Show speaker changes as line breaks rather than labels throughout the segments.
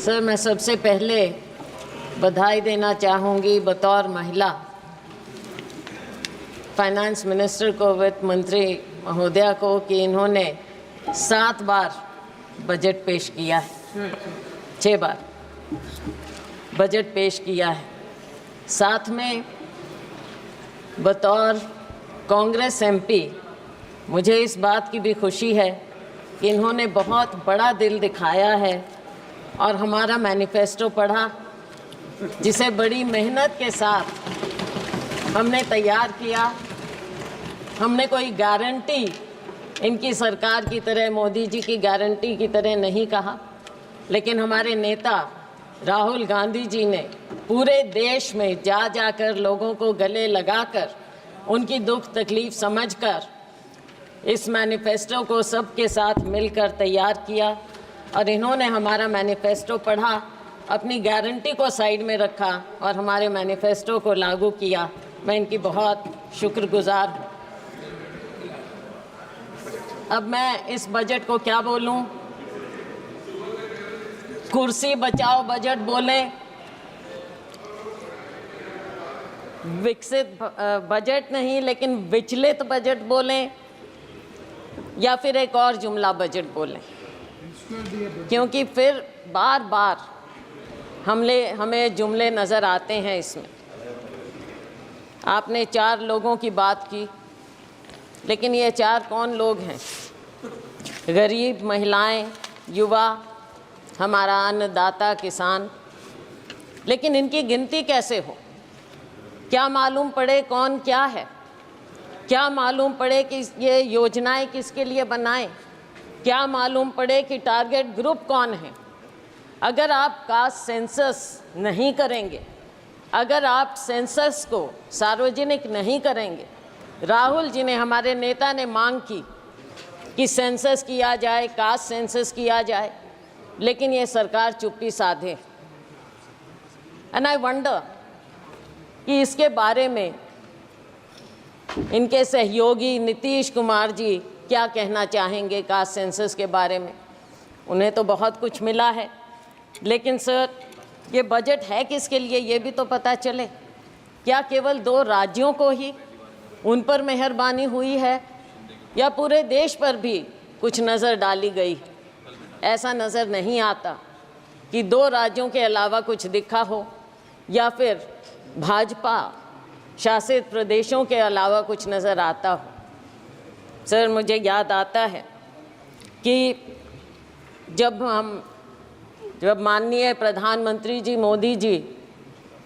Sir, मैं सबसे पहले बधाई देना चाहूँगी बतौर महिला फाइनेंस मिनिस्टर को, वित्त मंत्री महोदया को, कि इन्होंने 7 बार बजट पेश किया है, 6 बार बजट पेश किया है। साथ में बतौर कांग्रेस एमपी मुझे इस बात की भी खुशी है कि इन्होंने बहुत बड़ा दिल दिखाया है और हमारा मैनिफेस्टो पढ़ा, जिसे बड़ी मेहनत के साथ हमने तैयार किया। हमने कोई गारंटी इनकी सरकार की तरह, मोदी जी की गारंटी की तरह नहीं कहा, लेकिन हमारे नेता राहुल गांधी जी ने पूरे देश में जा जाकर लोगों को गले लगाकर उनकी दुख तकलीफ समझकर इस मैनिफेस्टो को सबके साथ मिलकर तैयार किया। और इन्होंने हमारा मैनिफेस्टो पढ़ा, अपनी गारंटी को साइड में रखा और हमारे मैनिफेस्टो को लागू किया। मैं इनकी बहुत शुक्रगुजार हूँ। अब मैं इस बजट को क्या बोलूँ? कुर्सी बचाओ बजट बोलें, विकसित बजट नहीं लेकिन विचलित बजट बोलें, या फिर एक और जुमला बजट बोलें, क्योंकि फिर बार बार हमें जुमले नज़र आते हैं इसमें। आपने 4 लोगों की बात की, लेकिन ये 4 कौन लोग हैं? गरीब, महिलाएं, युवा, हमारा अन्नदाता किसान। लेकिन इनकी गिनती कैसे हो? क्या मालूम पड़े कौन क्या है? क्या मालूम पड़े कि ये योजनाएं किसके लिए बनाएं? क्या मालूम पड़े कि टारगेट ग्रुप कौन है? अगर आप कास्ट सेंसस नहीं करेंगे, अगर आप सेंसस को सार्वजनिक नहीं करेंगे, राहुल जी ने, हमारे नेता ने मांग की कि सेंसस किया जाए, कास्ट सेंसस किया जाए, लेकिन ये सरकार चुप्पी साधे। एंड आई वंडर कि इसके बारे में इनके सहयोगी नीतीश कुमार जी क्या कहना चाहेंगे कास्ट सेंसस के बारे में। उन्हें तो बहुत कुछ मिला है, लेकिन सर ये बजट है किसके लिए ये भी तो पता चले। क्या केवल 2 राज्यों को ही उन पर मेहरबानी हुई है, या पूरे देश पर भी कुछ नज़र डाली गई? ऐसा नज़र नहीं आता कि 2 राज्यों के अलावा कुछ दिखा हो, या फिर भाजपा शासित प्रदेशों के अलावा कुछ नज़र आता हो। सर, मुझे याद आता है कि जब माननीय प्रधानमंत्री जी मोदी जी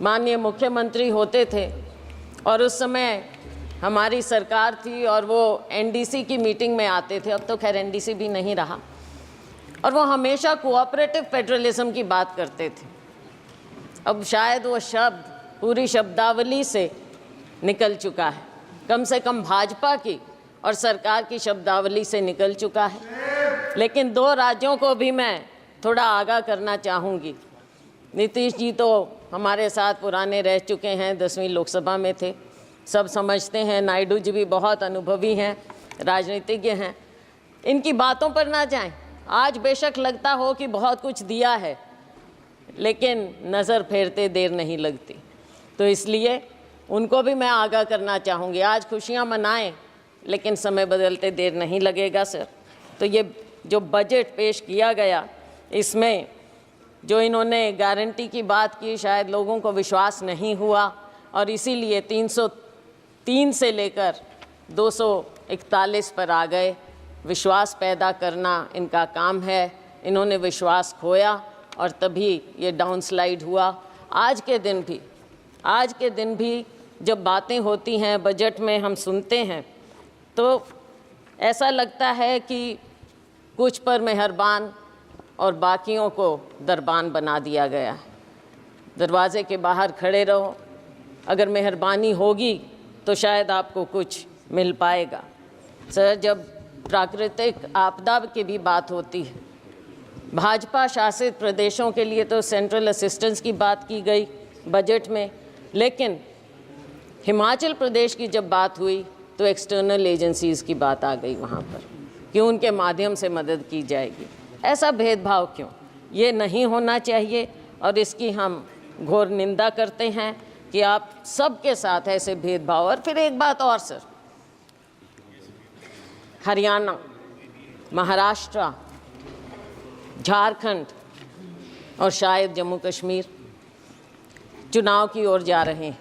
माननीय मुख्यमंत्री होते थे और उस समय हमारी सरकार थी और वो एनडीसी की मीटिंग में आते थे, अब तो खैर एनडीसी भी नहीं रहा, और वो हमेशा कोऑपरेटिव फेडरलिज्म की बात करते थे। अब शायद वो शब्द पूरी शब्दावली से निकल चुका है, कम से कम भाजपा की और सरकार की शब्दावली से निकल चुका है। लेकिन 2 राज्यों को भी मैं थोड़ा आगाह करना चाहूँगी। नीतीश जी तो हमारे साथ पुराने रह चुके हैं, 10वीं लोकसभा में थे, सब समझते हैं। नायडू जी भी बहुत अनुभवी हैं, राजनीतिज्ञ हैं। इनकी बातों पर ना जाएं। आज बेशक लगता हो कि बहुत कुछ दिया है, लेकिन नज़र फेरते देर नहीं लगती, तो इसलिए उनको भी मैं आगाह करना चाहूँगी। आज खुशियाँ मनाएं, लेकिन समय बदलते देर नहीं लगेगा सर। तो ये जो बजट पेश किया गया, इसमें जो इन्होंने गारंटी की बात की, शायद लोगों को विश्वास नहीं हुआ और इसीलिए 303 से लेकर 241 पर आ गए। विश्वास पैदा करना इनका काम है। इन्होंने विश्वास खोया और तभी ये डाउनस्लाइड हुआ। आज के दिन भी जब बातें होती हैं बजट में, हम सुनते हैं तो ऐसा लगता है कि कुछ पर मेहरबान और बाकियों को दरबान बना दिया गया है। दरवाजे के बाहर खड़े रहो, अगर मेहरबानी होगी तो शायद आपको कुछ मिल पाएगा। सर, जब प्राकृतिक आपदा की भी बात होती है, भाजपा शासित प्रदेशों के लिए तो सेंट्रल असिस्टेंस की बात की गई बजट में, लेकिन हिमाचल प्रदेश की जब बात हुई तो एक्सटर्नल एजेंसीज़ की बात आ गई वहाँ पर कि उनके माध्यम से मदद की जाएगी। ऐसा भेदभाव क्यों? ये नहीं होना चाहिए और इसकी हम घोर निंदा करते हैं कि आप सबके साथ ऐसे भेदभाव। और फिर एक बात और सर, हरियाणा, महाराष्ट्र, झारखंड और शायद जम्मू कश्मीर चुनाव की ओर जा रहे हैं,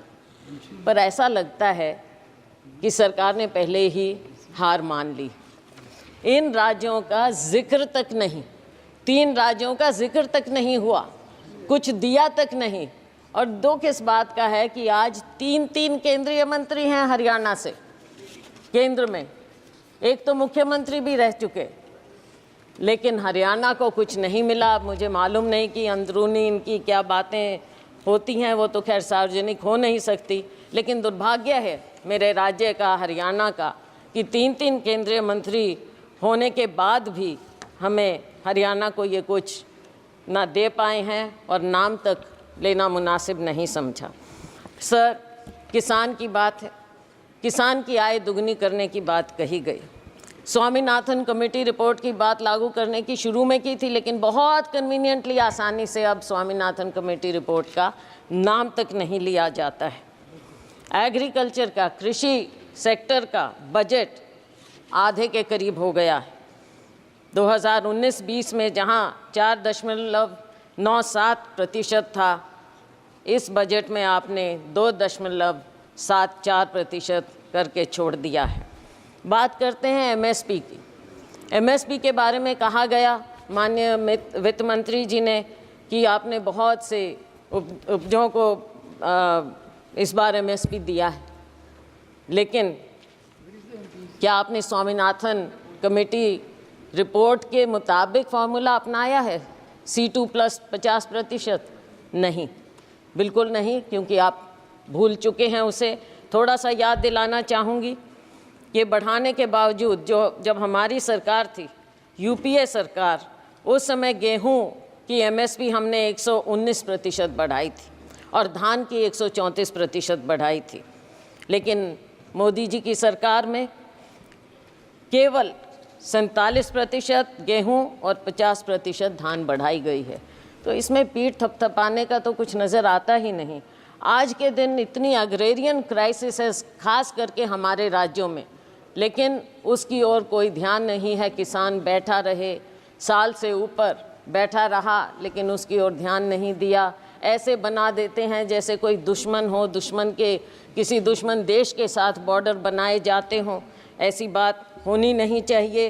पर ऐसा लगता है कि सरकार ने पहले ही हार मान ली। इन राज्यों का जिक्र तक नहीं, 3 राज्यों का जिक्र तक नहीं हुआ, कुछ दिया तक नहीं। और दुख इस बात का है कि आज 3 केंद्रीय मंत्री हैं हरियाणा से केंद्र में, एक तो मुख्यमंत्री भी रह चुके, लेकिन हरियाणा को कुछ नहीं मिला। मुझे मालूम नहीं कि अंदरूनी इनकी क्या बातें होती हैं, वो तो खैर सार्वजनिक हो नहीं सकती, लेकिन दुर्भाग्य है मेरे राज्य का, हरियाणा का, कि 3 केंद्रीय मंत्री होने के बाद भी हमें हरियाणा को ये कुछ ना दे पाए हैं और नाम तक लेना मुनासिब नहीं समझा। सर, किसान की बात है, किसान की आय दुगनी करने की बात कही गई। स्वामीनाथन कमेटी रिपोर्ट की बात लागू करने की शुरू में की थी, लेकिन बहुत कन्वीनियंटली आसानी से अब स्वामीनाथन कमेटी रिपोर्ट का नाम तक नहीं लिया जाता है। एग्रीकल्चर का, कृषि सेक्टर का बजट आधे के करीब हो गया है। 2019-20 में जहां 4.97% था, इस बजट में आपने 2.74% करके छोड़ दिया है। बात करते हैं एमएसपी की। एमएसपी के बारे में कहा गया माननीय वित्त मंत्री जी ने कि आपने बहुत से उपजों को इस बार एमएसपी दिया है, लेकिन क्या आपने स्वामीनाथन कमेटी रिपोर्ट के मुताबिक फार्मूला अपनाया है C2 + 50%? नहीं, बिल्कुल नहीं, क्योंकि आप भूल चुके हैं उसे। थोड़ा सा याद दिलाना चाहूँगी कि बढ़ाने के बावजूद जब हमारी सरकार थी, यूपीए सरकार, उस समय गेहूं की एमएसपी हमने 119% बढ़ाई थी और धान की 134% बढ़ाई थी, लेकिन मोदी जी की सरकार में केवल 47% गेहूं और 50% धान बढ़ाई गई है। तो इसमें पीठ थपथपाने का तो कुछ नज़र आता ही नहीं। आज के दिन इतनी अग्रेरियन क्राइसिस है, खास करके हमारे राज्यों में, लेकिन उसकी ओर कोई ध्यान नहीं है। किसान बैठा रहे, साल से ऊपर बैठा रहा, लेकिन उसकी ओर ध्यान नहीं दिया। ऐसे बना देते हैं जैसे कोई दुश्मन हो, किसी दुश्मन देश के साथ बॉर्डर बनाए जाते हों। ऐसी बात होनी नहीं चाहिए।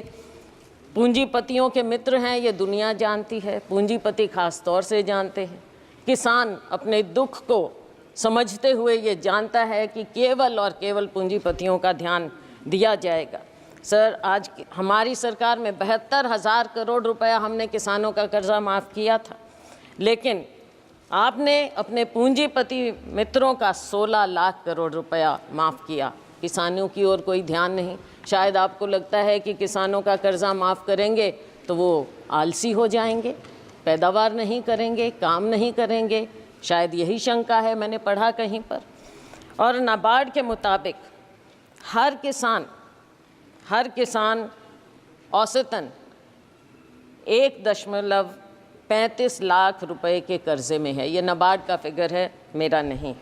पूंजीपतियों के मित्र हैं, ये दुनिया जानती है, पूंजीपति खास तौर से जानते हैं। किसान अपने दुख को समझते हुए ये जानता है कि केवल और केवल पूंजीपतियों का ध्यान दिया जाएगा। सर, आज हमारी सरकार में 72,000 करोड़ रुपया हमने किसानों का कर्जा माफ़ किया था, लेकिन आपने अपने पूंजीपति मित्रों का 16 लाख करोड़ रुपया माफ़ किया। किसानों की ओर कोई ध्यान नहीं। शायद आपको लगता है कि किसानों का कर्जा माफ़ करेंगे तो वो आलसी हो जाएंगे, पैदावार नहीं करेंगे, काम नहीं करेंगे, शायद यही शंका है, मैंने पढ़ा कहीं पर। और नाबार्ड के मुताबिक हर किसान औसतन 1.35 लाख रुपए के कर्जे में है। ये नाबार्ड का फिगर है, मेरा नहीं।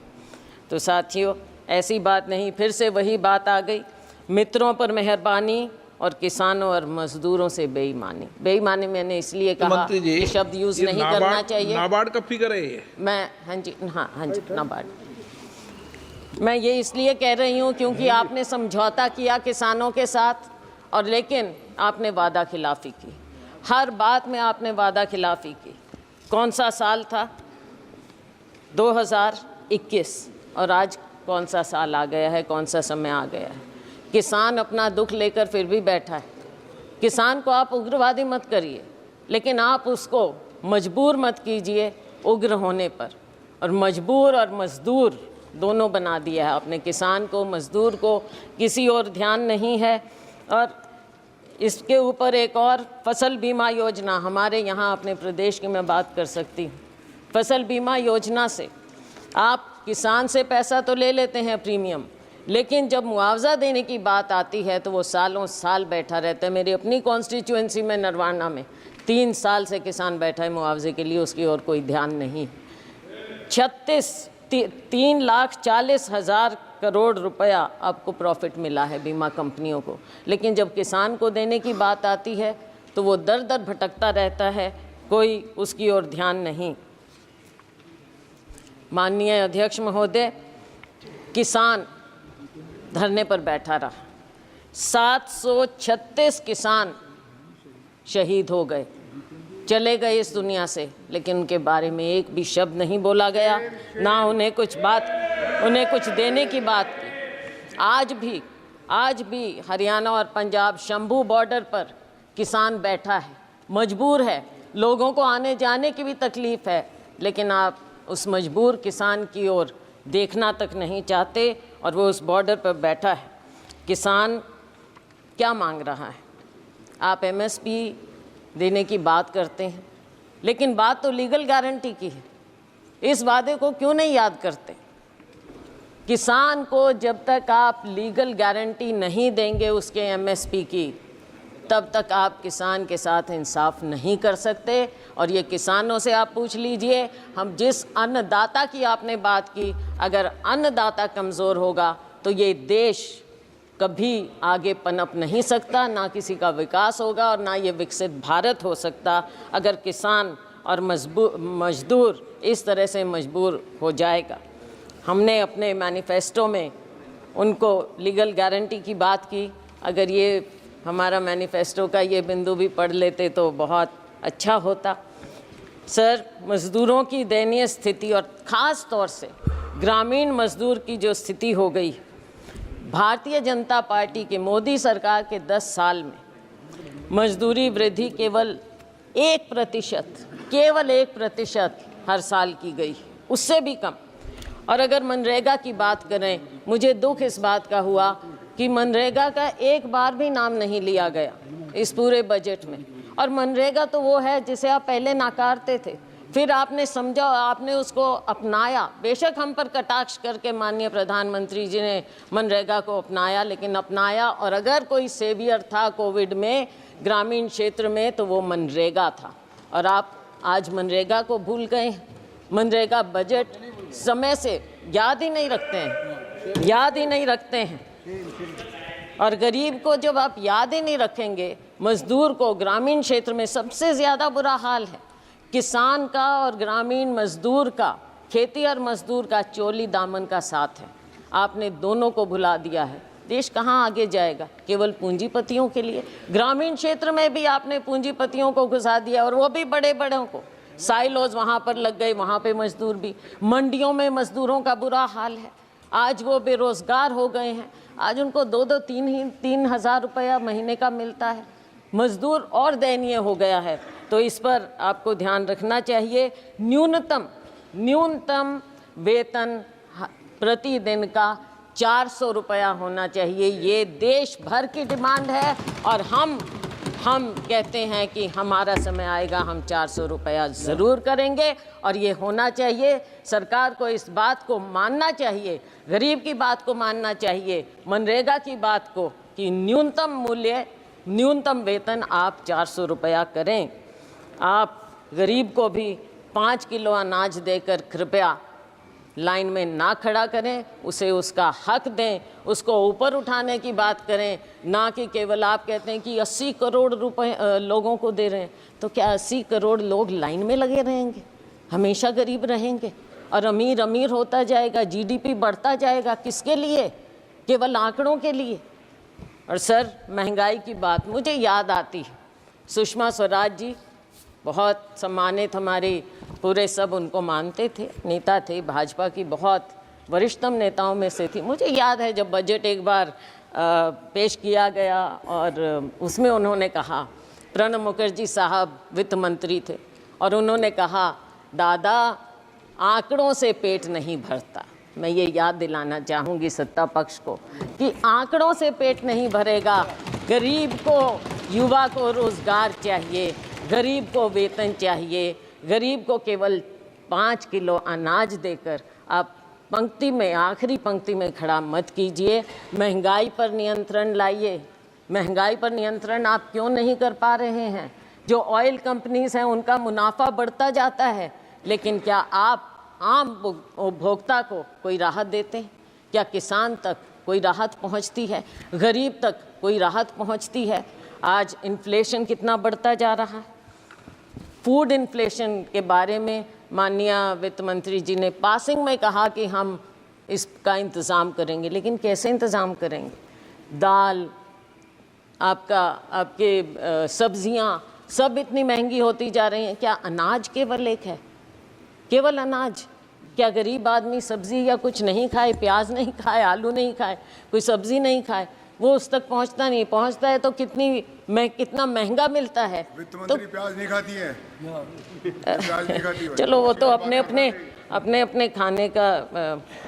तो साथियों, ऐसी बात नहीं, फिर से वही बात आ गई, मित्रों पर मेहरबानी और किसानों और मजदूरों से बेईमानी। बेईमानी मैंने इसलिए कहा कि शब्द यूज नहीं करना चाहिए।
नाबार्ड का फिगर है ये?
मैं हाँ जी, नाबार्ड। मैं ये इसलिए कह रही हूँ क्योंकि आपने समझौता किया किसानों के साथ, और लेकिन आपने वादा खिलाफ़ी की। हर बात में आपने वादा खिलाफ़ी की। कौन सा साल था? 2021, और आज कौन सा साल आ गया है, कौन सा समय आ गया है। किसान अपना दुख लेकर फिर भी बैठा है। किसान को आप उग्रवादी मत करिए, लेकिन आप उसको मजबूर मत कीजिए उग्र होने पर। और मजबूर और मजदूर दोनों बना दिया है आपने, किसान को, मजदूर को, किसी और ध्यान नहीं है। और इसके ऊपर एक और फसल बीमा योजना हमारे यहाँ अपने प्रदेश की मैं बात कर सकती हूँ। फसल बीमा योजना से आप किसान से पैसा तो ले लेते हैं प्रीमियम, लेकिन जब मुआवजा देने की बात आती है तो वो सालों साल बैठा रहता है। मेरी अपनी कॉन्स्टिट्यूएंसी में, नरवाना में 3 साल से किसान बैठा है मुआवजे के लिए, उसकी और कोई ध्यान नहीं। 3,40,000 करोड़ रुपया आपको प्रॉफिट मिला है बीमा कंपनियों को, लेकिन जब किसान को देने की बात आती है तो वो दर दर भटकता रहता है, कोई उसकी ओर ध्यान नहीं। माननीय अध्यक्ष महोदय, किसान धरने पर बैठा रहा, 736 किसान शहीद हो गए, चले गए इस दुनिया से, लेकिन उनके बारे में एक भी शब्द नहीं बोला गया, ना उन्हें कुछ देने की बात की। आज भी हरियाणा और पंजाब शंभू बॉर्डर पर किसान बैठा है, मजबूर है, लोगों को आने जाने की भी तकलीफ़ है, लेकिन आप उस मजबूर किसान की ओर देखना तक नहीं चाहते और वो उस बॉर्डर पर बैठा है। किसान क्या मांग रहा है? आप एमएसपी देने की बात करते हैं, लेकिन बात तो लीगल गारंटी की है। इस वादे को क्यों नहीं याद करते? किसान को जब तक आप लीगल गारंटी नहीं देंगे उसके एमएसपी की, तब तक आप किसान के साथ इंसाफ नहीं कर सकते। और ये किसानों से आप पूछ लीजिए, हम जिस अन्नदाता की आपने बात की, अगर अन्नदाता कमज़ोर होगा तो ये देश कभी आगे पनप नहीं सकता, ना किसी का विकास होगा और ना ये विकसित भारत हो सकता अगर किसान और मजदूर इस तरह से मजबूर हो जाएगा। हमने अपने मैनिफेस्टो में उनको लीगल गारंटी की बात की। अगर ये हमारा मैनिफेस्टो का ये बिंदु भी पढ़ लेते तो बहुत अच्छा होता। सर, मज़दूरों की दयनीय स्थिति और ख़ास तौर से ग्रामीण मज़दूर की जो स्थिति हो गई, भारतीय जनता पार्टी के मोदी सरकार के 10 साल में मजदूरी वृद्धि केवल 1% हर साल की गई, उससे भी कम। और अगर मनरेगा की बात करें, मुझे दुख इस बात का हुआ कि मनरेगा का एक बार भी नाम नहीं लिया गया इस पूरे बजट में। और मनरेगा तो वो है जिसे आप पहले नकारते थे, फिर आपने समझा, आपने उसको अपनाया। बेशक हम पर कटाक्ष करके माननीय प्रधानमंत्री जी ने मनरेगा को अपनाया, लेकिन अपनाया। और अगर कोई सेवियर था कोविड में ग्रामीण क्षेत्र में तो वो मनरेगा था, और आप आज मनरेगा को भूल गए। मनरेगा बजट समय से याद ही नहीं रखते हैं। और गरीब को जब आप याद ही नहीं रखेंगे, मजदूर को ग्रामीण क्षेत्र में सबसे ज़्यादा बुरा हाल है। किसान का और ग्रामीण मजदूर का, खेती और मजदूर का चोली दामन का साथ है। आपने दोनों को भुला दिया है। देश कहाँ आगे जाएगा? केवल पूंजीपतियों के लिए। ग्रामीण क्षेत्र में भी आपने पूंजीपतियों को घुसा दिया, और वो भी बड़े बड़ों को। साइलोज वहाँ पर लग गए, वहाँ पे मजदूर भी। मंडियों में मजदूरों का बुरा हाल है। आज वो बेरोज़गार हो गए हैं, आज उनको 2-3 हज़ार रुपया महीने का मिलता है। मजदूर और दयनीय हो गया है, तो इस पर आपको ध्यान रखना चाहिए। न्यूनतम वेतन प्रतिदिन का 400 रुपया होना चाहिए। ये देश भर की डिमांड है, और हम कहते हैं कि हमारा समय आएगा, हम 400 रुपया ज़रूर करेंगे, और ये होना चाहिए। सरकार को इस बात को मानना चाहिए, गरीब की बात को मानना चाहिए, मनरेगा की बात को, कि न्यूनतम वेतन आप 400 रुपया करें। आप गरीब को भी 5 किलो अनाज देकर कृपया लाइन में ना खड़ा करें, उसे उसका हक दें, उसको ऊपर उठाने की बात करें, ना कि केवल आप कहते हैं कि 80 करोड़ रुपए लोगों को दे रहे हैं। तो क्या 80 करोड़ लोग लाइन में लगे रहेंगे? हमेशा गरीब रहेंगे और अमीर होता जाएगा, जीडीपी बढ़ता जाएगा। किसके लिए? केवल आंकड़ों के लिए। और सर, महंगाई की बात मुझे याद आती है, सुषमा स्वराज जी बहुत सम्मानित, हमारे पूरे सब उनको मानते थे, नेता थे, भाजपा की बहुत वरिष्ठतम नेताओं में से थी। मुझे याद है जब बजट एक बार पेश किया गया, और उसमें उन्होंने कहा, प्रणब मुखर्जी साहब वित्त मंत्री थे, और उन्होंने कहा, दादा आंकड़ों से पेट नहीं भरता। मैं ये याद दिलाना चाहूँगी सत्ता पक्ष को कि आंकड़ों से पेट नहीं भरेगा। गरीब को, युवा को रोज़गार चाहिए, गरीब को वेतन चाहिए। गरीब को केवल 5 किलो अनाज देकर आप पंक्ति में, आखिरी पंक्ति में खड़ा मत कीजिए। महंगाई पर नियंत्रण लाइए। महंगाई पर नियंत्रण आप क्यों नहीं कर पा रहे हैं? जो ऑयल कंपनीज हैं उनका मुनाफा बढ़ता जाता है, लेकिन क्या आप आम उपभोक्ता को कोई राहत देते हैं? क्या किसान तक कोई राहत पहुंचती है? गरीब तक कोई राहत पहुंचती है? आज इन्फ्लेशन कितना बढ़ता जा रहा है। फूड इन्फ्लेशन के बारे में माननीय वित्त मंत्री जी ने पासिंग में कहा कि हम इसका इंतज़ाम करेंगे, लेकिन कैसे इंतज़ाम करेंगे? दाल, आपके सब्जियां सब इतनी महंगी होती जा रही हैं। क्या अनाज केवल एक है? केवल अनाज? क्या गरीब आदमी सब्जी या कुछ नहीं खाए, प्याज नहीं खाए, आलू नहीं खाए, कोई सब्जी नहीं खाए, वो उस तक पहुंचता नहीं? पहुंचता है तो कितना महंगा मिलता है।
वित्त मंत्री प्याज नहीं खाती है, प्याज नहीं खाती है।
चलो वो तो अपने खाने का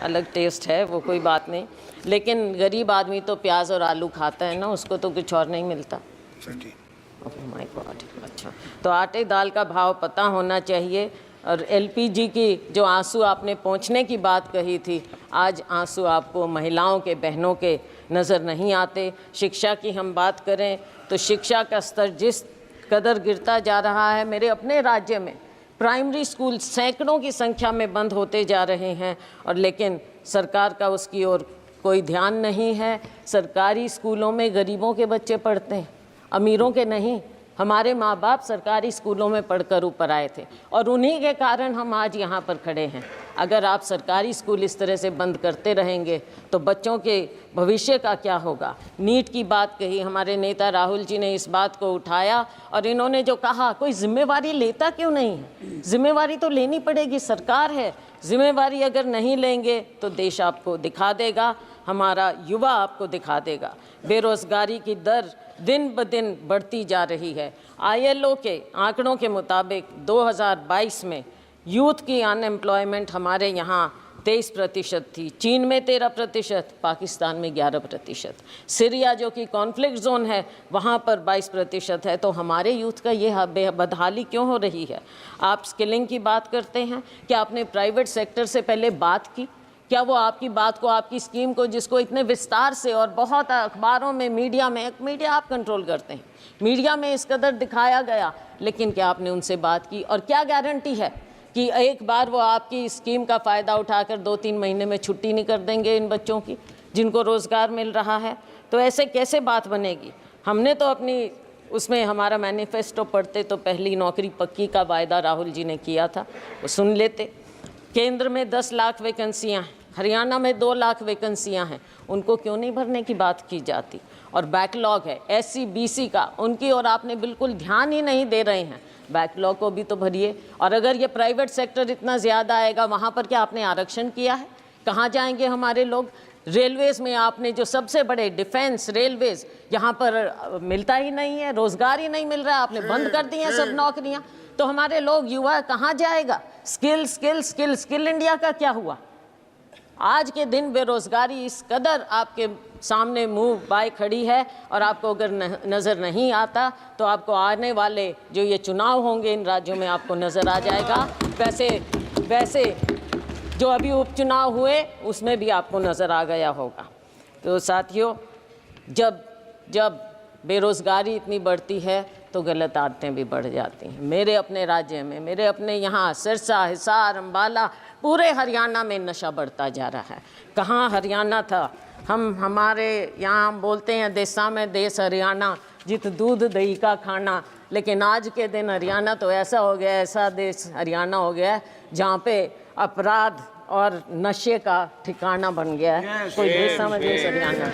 अलग टेस्ट है, वो कोई बात नहीं, लेकिन गरीब आदमी तो प्याज और आलू खाता है ना, उसको तो कुछ और नहीं मिलता। My God. अच्छा, तो आटे दाल का भाव पता होना चाहिए। और एलपीजी की जो आंसू आपने पहुंचने की बात कही थी, आज आंसू आपको महिलाओं के, बहनों के नज़र नहीं आते। शिक्षा की हम बात करें तो शिक्षा का स्तर जिस कदर गिरता जा रहा है, मेरे अपने राज्य में प्राइमरी स्कूल सैकड़ों की संख्या में बंद होते जा रहे हैं, और लेकिन सरकार का उसकी ओर कोई ध्यान नहीं है। सरकारी स्कूलों में गरीबों के बच्चे पढ़ते हैं, अमीरों के नहीं। हमारे माँ बाप सरकारी स्कूलों में पढ़कर ऊपर आए थे, और उन्हीं के कारण हम आज यहाँ पर खड़े हैं। अगर आप सरकारी स्कूल इस तरह से बंद करते रहेंगे तो बच्चों के भविष्य का क्या होगा? नीट की बात कही, हमारे नेता राहुल जी ने इस बात को उठाया, और इन्होंने जो कहा, कोई जिम्मेवारी लेता क्यों नहीं है? जिम्मेवारी तो लेनी पड़ेगी, सरकार है। जिम्मेवारी अगर नहीं लेंगे तो देश आपको दिखा देगा, हमारा युवा आपको दिखा देगा। बेरोज़गारी की दर दिन ब दिन बढ़ती जा रही है। ILO के आंकड़ों के मुताबिक 2022 में यूथ की अनएम्प्लॉयमेंट हमारे यहाँ 23% थी, चीन में 13%, पाकिस्तान में 11%। सीरिया जो कि कॉन्फ्लिक्ट जोन है वहाँ पर 22% है। तो हमारे यूथ का ये बदहाली क्यों हो रही है? आप स्किलिंग की बात करते हैं, क्या आपने प्राइवेट सेक्टर से पहले बात की? क्या वो आपकी बात को, आपकी स्कीम को, जिसको इतने विस्तार से और बहुत अखबारों में, मीडिया आप कंट्रोल करते हैं, मीडिया में इस कदर दिखाया गया, लेकिन क्या आपने उनसे बात की? और क्या गारंटी है कि एक बार वो आपकी स्कीम का फ़ायदा उठाकर 2-3 महीने में छुट्टी नहीं कर देंगे इन बच्चों की, जिनको रोज़गार मिल रहा है? तो ऐसे कैसे बात बनेगी? हमने तो अपनी उसमें हमारा मैनिफेस्टो पढ़ते तो पहली नौकरी पक्की का वायदा राहुल जी ने किया था, वो सुन लेते। केंद्र में 10 लाख वैकेंसियाँ हैं, हरियाणा में 2 लाख वैकेंसियाँ हैं, उनको क्यों नहीं भरने की बात की जाती? और बैकलॉग है SC BC का, उनकी और आपने बिल्कुल ध्यान ही नहीं दे रहे हैं। बैकलॉग को भी तो भरिए। और अगर ये प्राइवेट सेक्टर इतना ज़्यादा आएगा, वहाँ पर क्या आपने आरक्षण किया है? कहाँ जाएंगे हमारे लोग? रेलवेज़ में आपने जो सबसे बड़े डिफेंस रेलवेज़, यहाँ पर मिलता ही नहीं है, रोज़गार ही नहीं मिल रहा है, आपने बंद कर दी हैं सब नौकरियाँ। तो हमारे लोग, युवा कहाँ जाएगा? स्किल इंडिया का क्या हुआ? आज के दिन बेरोज़गारी इस कदर आपके सामने मुंह बाय खड़ी है, और आपको अगर नज़र नहीं आता तो आपको आने वाले जो ये चुनाव होंगे इन राज्यों में आपको नज़र आ जाएगा। वैसे जो अभी उपचुनाव हुए उसमें भी आपको नज़र आ गया होगा। तो साथियों, जब बेरोज़गारी इतनी बढ़ती है तो गलत आदतें भी बढ़ जाती हैं। मेरे अपने राज्य में, मेरे अपने यहाँ सिरसा, हिसार, अम्बाला, पूरे हरियाणा में नशा बढ़ता जा रहा है। कहाँ हरियाणा था? हमारे यहाँ बोलते हैं देसा में देश हरियाणा, जित दूध दही का खाना। लेकिन आज के दिन हरियाणा तो ऐसा हो गया, ऐसा देश हरियाणा हो गया है जहाँ पे अपराध और नशे का ठिकाना बन गया है। कोई देसा में देश हरियाणा।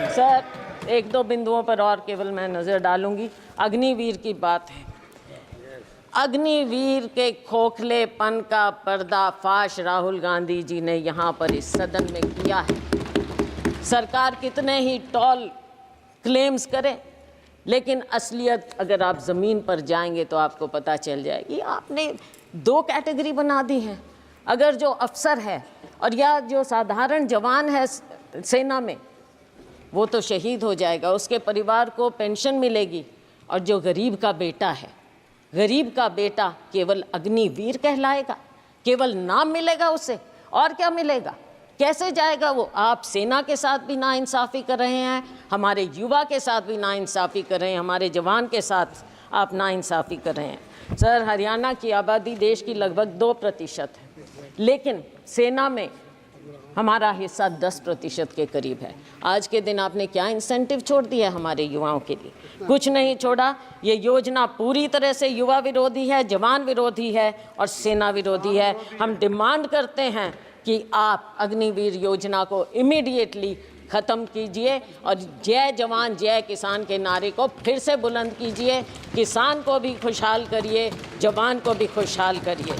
सर 1-2 बिंदुओं पर और केवल मैं नज़र डालूंगी। अग्निवीर की बात है। अग्निवीर के खोखलेपन का पर्दाफाश राहुल गांधी जी ने यहाँ पर इस सदन में किया है। सरकार कितने ही टॉल क्लेम्स करे, लेकिन असलियत अगर आप ज़मीन पर जाएंगे तो आपको पता चल जाएगी। आपने 2 कैटेगरी बना दी है। अगर जो अफसर है और या जो साधारण जवान है सेना में, वो तो शहीद हो जाएगा, उसके परिवार को पेंशन मिलेगी। और जो गरीब का बेटा है, गरीब का बेटा केवल अग्निवीर कहलाएगा, केवल नाम मिलेगा उसे, और क्या मिलेगा? कैसे जाएगा वो? आप सेना के साथ भी नाइंसाफ़ी कर रहे हैं, हमारे युवा के साथ भी नाइंसाफ़ी कर रहे हैं, हमारे जवान के साथ आप नाइंसाफ़ी कर रहे हैं। सर, हरियाणा की आबादी देश की लगभग 2% है, लेकिन सेना में हमारा हिस्सा 10% के करीब है। आज के दिन आपने क्या इंसेंटिव छोड़ दिया है हमारे युवाओं के लिए? कुछ नहीं छोड़ा। ये योजना पूरी तरह से युवा विरोधी है, जवान विरोधी है और सेना विरोधी है। हम डिमांड करते हैं कि आप अग्निवीर योजना को इमीडिएटली ख़त्म कीजिए और जय जवान जय किसान के नारे को फिर से बुलंद कीजिए। किसान को भी खुशहाल करिए, जवान को भी खुशहाल करिए।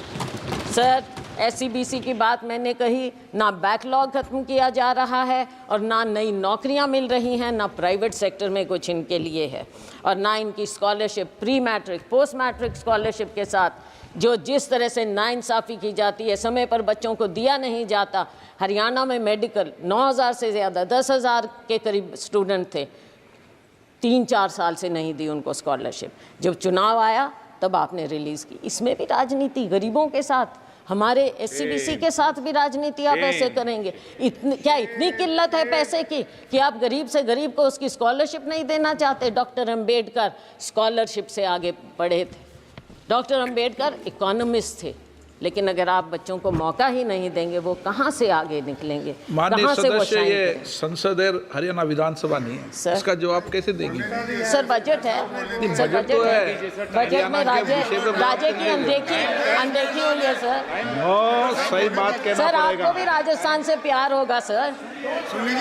सर, SCBC की बात मैंने कही, ना बैकलॉग ख़त्म किया जा रहा है और ना नई नौकरियां मिल रही हैं, ना प्राइवेट सेक्टर में कुछ इनके लिए है, और ना इनकी scholarship, pre matric post matric scholarship के साथ जो जिस तरह से नाइंसाफ़ी की जाती है, समय पर बच्चों को दिया नहीं जाता। हरियाणा में मेडिकल 9,000 से ज़्यादा 10,000 के करीब स्टूडेंट थे, 3-4 साल से नहीं दी उनको स्कॉलरशिप। जब चुनाव आया तब आपने रिलीज़ की। इसमें भी राजनीति, गरीबों के साथ, हमारे SCBC के साथ भी राजनीति आप ऐसे करेंगे? क्या इतनी किल्लत है पैसे की कि आप गरीब से गरीब को उसकी स्कॉलरशिप नहीं देना चाहते? डॉक्टर अंबेडकर स्कॉलरशिप से आगे बढ़े थे। डॉक्टर अंबेडकर इकोनॉमिस्ट थे, लेकिन अगर आप बच्चों को मौका ही नहीं देंगे, वो कहाँ से आगे निकलेंगे?
माननीय
कहाँ से वो
सदस्य,
शाइन
ये
करेंगे?
संसद है, हरियाणा विधानसभा नहीं है,
सर।
इसका जवाब कैसे देंगी?
सर, बजट है। सर,
बजट तो है।
बजट में राज्य की अनदेखी हुई है सर।
सही बात कहना
सर,
पड़ेगा।
आपको भी राजस्थान से प्यार होगा सर।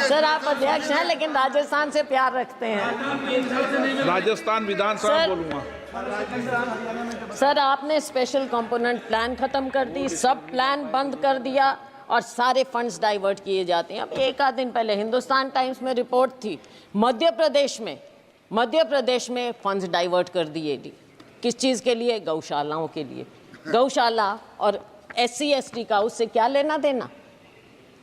सर, आप अध्यक्ष हैं लेकिन राजस्थान से प्यार रखते हैं।
राजस्थान विधानसभा
सर।
बोलूंगा।
सर, आपने स्पेशल कंपोनेंट प्लान खत्म कर दी, सब प्लान बंद कर दिया और सारे फंड्स डाइवर्ट किए जाते हैं। अब एक आध दिन पहले हिंदुस्तान टाइम्स में रिपोर्ट थी, मध्य प्रदेश में फंड्स डाइवर्ट कर दिए। किस चीज़ के लिए? गौशालाओं के लिए। गौशाला और SC/ST का उससे क्या लेना देना?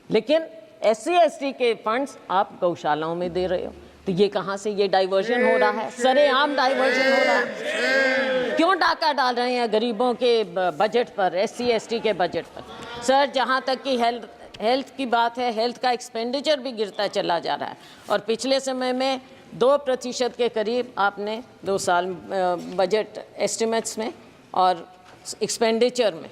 लेकिन SC/ST के फंड्स आप गौशालाओं में दे रहे हो, तो ये कहाँ से ये डाइवर्जन हो रहा है? सरेआम डाइवर्जन हो रहा है। क्यों डाका डाल रहे हैं गरीबों के बजट पर, SC/ST के बजट पर? सर, जहाँ तक कि हेल्थ की बात है, हेल्थ का एक्सपेंडिचर भी गिरता चला जा रहा है और पिछले समय में 2% के करीब आपने 2 साल बजट एस्टिमेट्स में और एक्सपेंडिचर में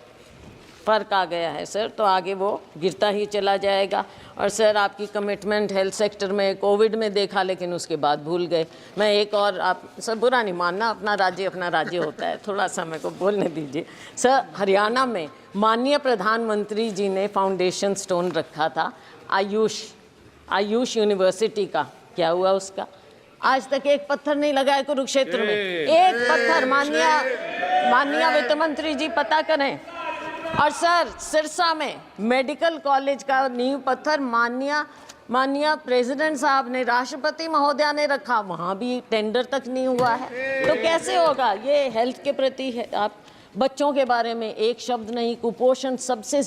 फ़र्क आ गया है सर, तो आगे वो गिरता ही चला जाएगा। और सर, आपकी कमिटमेंट हेल्थ सेक्टर में कोविड में देखा, लेकिन उसके बाद भूल गए। मैं एक और, आप सर बुरा नहीं मानना, अपना राज्य होता है, थोड़ा सा मेरे को बोलने दीजिए। सर, हरियाणा में माननीय प्रधानमंत्री जी ने फाउंडेशन स्टोन रखा था आयुष यूनिवर्सिटी का, क्या हुआ उसका? आज तक एक पत्थर नहीं लगा है कुरुक्षेत्र में, एक पत्थर। माननीय वित्त मंत्री जी पता करें। और सर, सिरसा में मेडिकल कॉलेज का नींव पत्थर माननीय प्रेसिडेंट साहब ने, राष्ट्रपति महोदया ने रखा, वहाँ भी टेंडर तक नहीं हुआ है। तो कैसे होगा? ये हेल्थ के प्रति है। आप बच्चों के बारे में एक शब्द नहीं। कुपोषण सबसे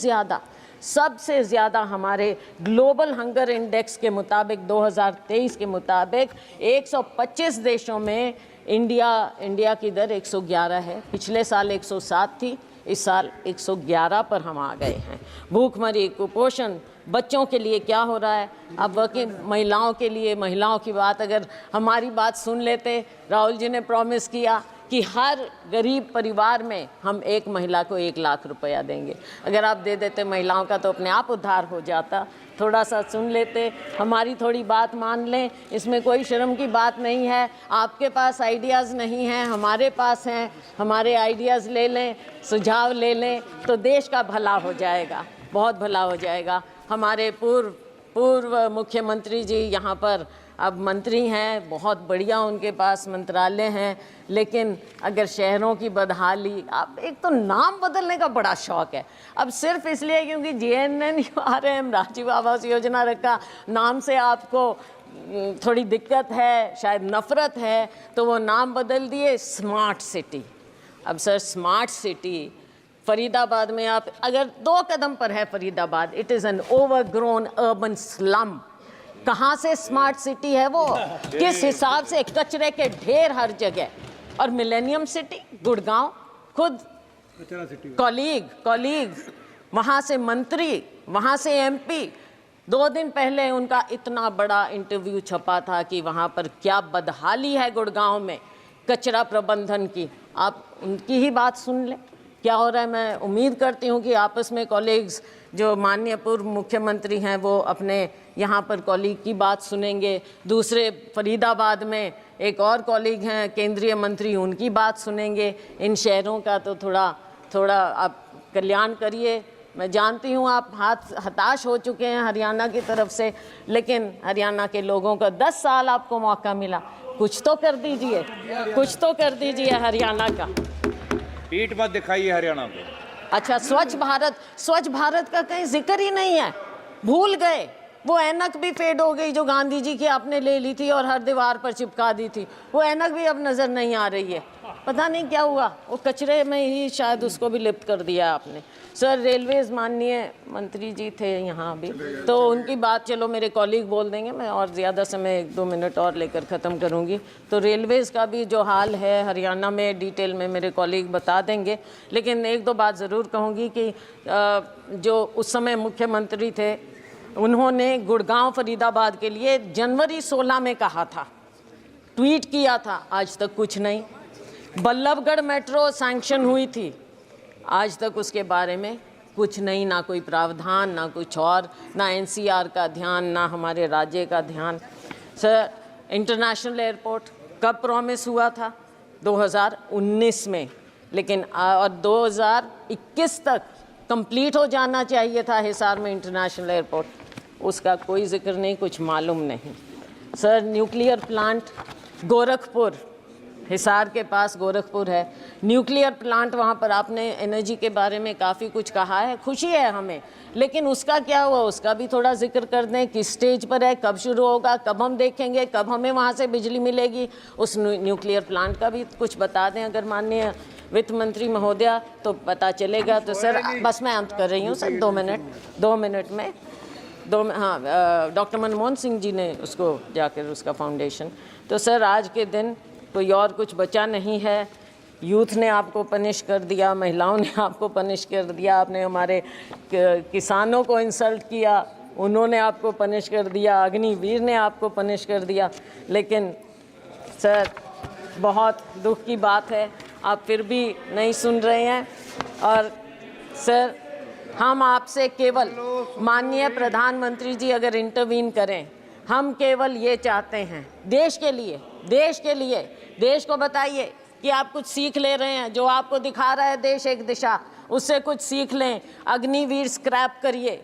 ज़्यादा हमारे ग्लोबल हंगर इंडेक्स के मुताबिक 2023 के मुताबिक 125 देशों में इंडिया की दर 111 है। पिछले साल 107 थी, इस साल 111 पर हम आ गए हैं। भूखमरी, कुपोषण बच्चों के लिए क्या हो रहा है? अब वर्किंग महिलाओं की बात, अगर हमारी बात सुन लेते, राहुल जी ने प्रॉमिस किया कि हर गरीब परिवार में हम एक महिला को 1 लाख रुपया देंगे। अगर आप दे देते महिलाओं का तो अपने आप उद्धार हो जाता। थोड़ा सा सुन लेते, हमारी थोड़ी बात मान लें, इसमें कोई शर्म की बात नहीं है। आपके पास आइडियाज़ नहीं हैं, हमारे पास हैं, हमारे आइडियाज़ ले लें, सुझाव ले लें, तो देश का भला हो जाएगा, बहुत भला हो जाएगा। हमारे पूर्व मुख्यमंत्री जी यहाँ पर अब मंत्री हैं, बहुत बढ़िया उनके पास मंत्रालय हैं, लेकिन अगर शहरों की बदहाली, आप एक तो नाम बदलने का बड़ा शौक है, अब सिर्फ इसलिए क्योंकि JNNURM राजीव आवास योजना रखा, नाम से आपको थोड़ी दिक्कत है, शायद नफ़रत है, तो वो नाम बदल दिए स्मार्ट सिटी। अब सर, स्मार्ट सिटी फरीदाबाद में आप अगर 2 कदम पर है Faridabad, it is an overgrown urban slum. कहाँ से स्मार्ट सिटी है वो? किस हिसाब से? कचरे के ढेर हर जगह। और मिलेनियम सिटी गुड़गांव, खुद कॉलीग वहाँ से मंत्री, वहाँ से MP, 2 दिन पहले उनका इतना बड़ा इंटरव्यू छपा था कि वहाँ पर क्या बदहाली है गुड़गांव में, कचरा प्रबंधन की, आप उनकी ही बात सुन लें क्या हो रहा है। मैं उम्मीद करती हूँ कि आपस में कॉलीग्स जो माननीय पूर्व मुख्यमंत्री हैं वो अपने यहाँ पर कॉलीग की बात सुनेंगे, दूसरे फरीदाबाद में एक और कॉलीग हैं केंद्रीय मंत्री, उनकी बात सुनेंगे। इन शहरों का तो थोड़ा आप कल्याण करिए। मैं जानती हूँ आप हताश हो चुके हैं हरियाणा की तरफ से, लेकिन हरियाणा के लोगों का 10 साल आपको मौका मिला, कुछ तो कर दीजिए, कुछ तो कर दीजिए हरियाणा का।
पीठ मत दिखाइए हरियाणा को।
अच्छा, स्वच्छ भारत का कहीं जिक्र ही नहीं है, भूल गए। वो ऐनक भी फेड हो गई जो गांधी जी की आपने ले ली थी और हर दीवार पर चिपका दी थी, वो ऐनक भी अब नज़र नहीं आ रही है। पता नहीं क्या हुआ, वो कचरे में ही शायद उसको भी लिप्त कर दिया आपने। सर, रेलवेज़ माननीय मंत्री जी थे यहाँ भी, तो उनकी बात चलो मेरे कॉलीग बोल देंगे, मैं और ज़्यादा समय 1-2 मिनट और लेकर ख़त्म करूँगी। तो रेलवेज़ का भी जो हाल है हरियाणा में डिटेल में मेरे कॉलीग बता देंगे, लेकिन 1-2 बात ज़रूर कहूँगी कि जो उस समय मुख्यमंत्री थे उन्होंने गुड़गांव फरीदाबाद के लिए जनवरी 16 में कहा था, ट्वीट किया था, आज तक कुछ नहीं। बल्लभगढ़ मेट्रो सैंक्शन हुई थी, आज तक उसके बारे में कुछ नहीं, ना कोई प्रावधान, ना कुछ और, ना एनसीआर का ध्यान, ना हमारे राज्य का ध्यान। सर, इंटरनेशनल एयरपोर्ट कब प्रॉमिस हुआ था? 2019 में, लेकिन और 2021 तक कंप्लीट हो जाना चाहिए था हिसार में इंटरनेशनल एयरपोर्ट, उसका कोई जिक्र नहीं, कुछ मालूम नहीं। Sir, nuclear plant Gorakhpur, Hisar के पास गोरखपुर है, न्यूक्लियर प्लांट, वहाँ पर आपने एनर्जी के बारे में काफ़ी कुछ कहा है, खुशी है हमें, लेकिन उसका क्या हुआ, उसका भी थोड़ा जिक्र कर दें, किस स्टेज पर है, कब शुरू होगा, कब हम देखेंगे, कब हमें वहाँ से बिजली मिलेगी, उस न्यूक्लियर प्लांट का भी कुछ बता दें अगर माननीय वित्त मंत्री महोदया, तो पता चलेगा। तो सर, बस मैं अंत कर रही हूँ सर, 2 मिनट में हाँ, डॉक्टर मनमोहन सिंह जी ने उसको जाकर उसका फाउंडेशन, तो सर आज के दिन कोई और कुछ बचा नहीं है। यूथ ने आपको पनिश कर दिया, महिलाओं ने आपको पनिश कर दिया, आपने हमारे किसानों को इंसल्ट किया, उन्होंने आपको पनिश कर दिया, अग्निवीर ने आपको पनिश कर दिया, लेकिन सर बहुत दुख की बात है आप फिर भी नहीं सुन रहे हैं। और सर, हम आपसे केवल माननीय प्रधानमंत्री जी अगर इंटरवीन करें, हम केवल ये चाहते हैं देश के लिए, देश को बताइए कि आप कुछ सीख ले रहे हैं, जो आपको दिखा रहा है देश एक दिशा, उससे कुछ सीख लें। अग्निवीर स्क्रैप करिए,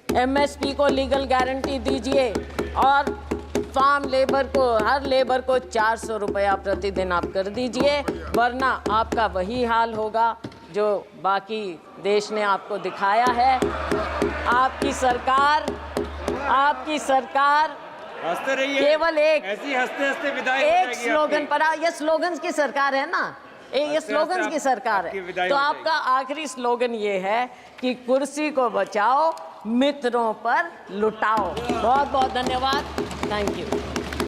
एमएसपी को लीगल गारंटी दीजिए और फार्म लेबर को, हर लेबर को 400 रुपया प्रतिदिन आप कर दीजिए, वरना आपका वही हाल होगा जो बाकी देश ने आपको दिखाया है। आपकी सरकार
हंसते रहिए,
केवल
ऐसी हंसते हंसते विदाई
एक स्लोगन पर, ये स्लोगन्स की सरकार है ना, ये स्लोगन्स की सरकार है, तो आपका आखिरी स्लोगन ये है कि कुर्सी को बचाओ, मित्रों पर लुटाओ। बहुत बहुत धन्यवाद, थैंक यू।